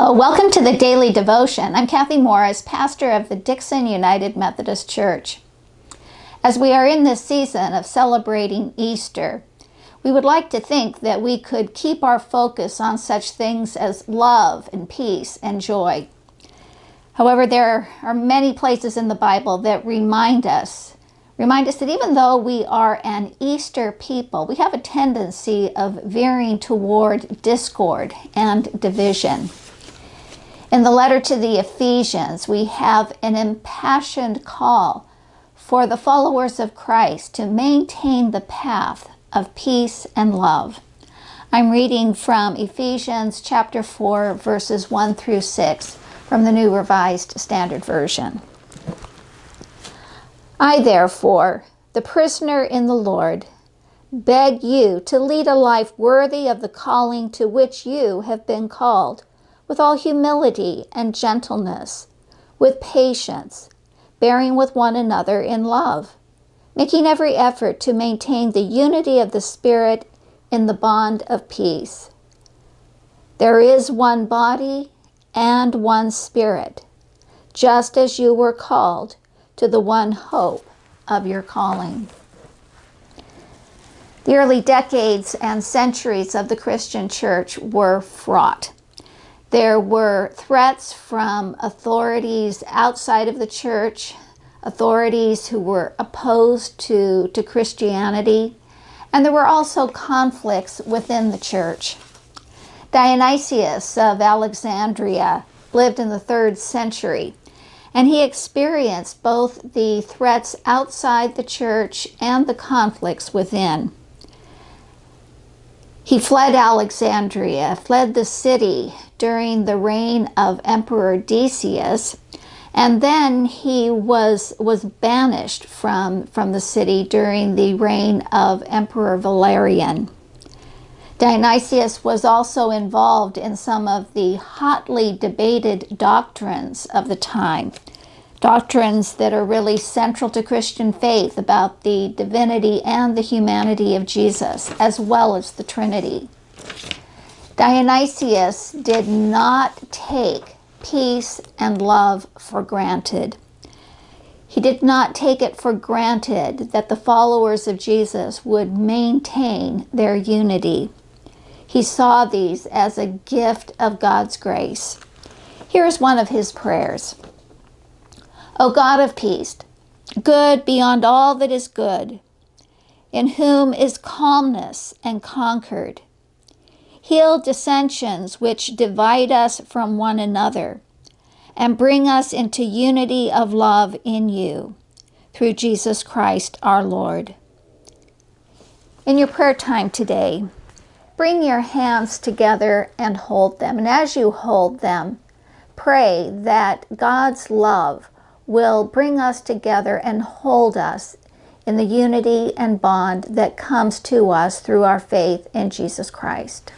Hello, welcome to the Daily Devotion. I'm Kathy Morris, pastor of the Dixon United Methodist Church. As we are in this season of celebrating Easter, we would like to think that we could keep our focus on such things as love and peace and joy. However, there are many places in the Bible that remind us that even though we are an Easter people, we have a tendency of veering toward discord and division. In the letter to the Ephesians, we have an impassioned call for the followers of Christ to maintain the path of peace and love. I'm reading from Ephesians chapter 4, verses 1 through 6 from the New Revised Standard Version. I, therefore, the prisoner in the Lord, beg you to lead a life worthy of the calling to which you have been called, with all humility and gentleness, with patience, bearing with one another in love, making every effort to maintain the unity of the Spirit in the bond of peace. There is one body and one Spirit, just as you were called to the one hope of your calling. The early decades and centuries of the Christian church were fraught. There were threats from authorities outside of the church, authorities who were opposed to Christianity, and there were also conflicts within the church. Dionysius of Alexandria lived in the 3rd century, and he experienced both the threats outside the church and the conflicts within. He fled Alexandria, fled the city during the reign of Emperor Decius, and then he was banished from the city during the reign of Emperor Valerian. Dionysius was also involved in some of the hotly debated doctrines of the time, doctrines that are really central to Christian faith about the divinity and the humanity of Jesus, as well as the Trinity. Dionysius did not take peace and love for granted. He did not take it for granted that the followers of Jesus would maintain their unity. He saw these as a gift of God's grace. Here is one of his prayers. O God of peace, good beyond all that is good, in whom is calmness and concord, heal dissensions which divide us from one another, and bring us into unity of love in you, through Jesus Christ our Lord. In your prayer time today, bring your hands together and hold them. And as you hold them, pray that God's love will bring us together and hold us in the unity and bond that comes to us through our faith in Jesus Christ.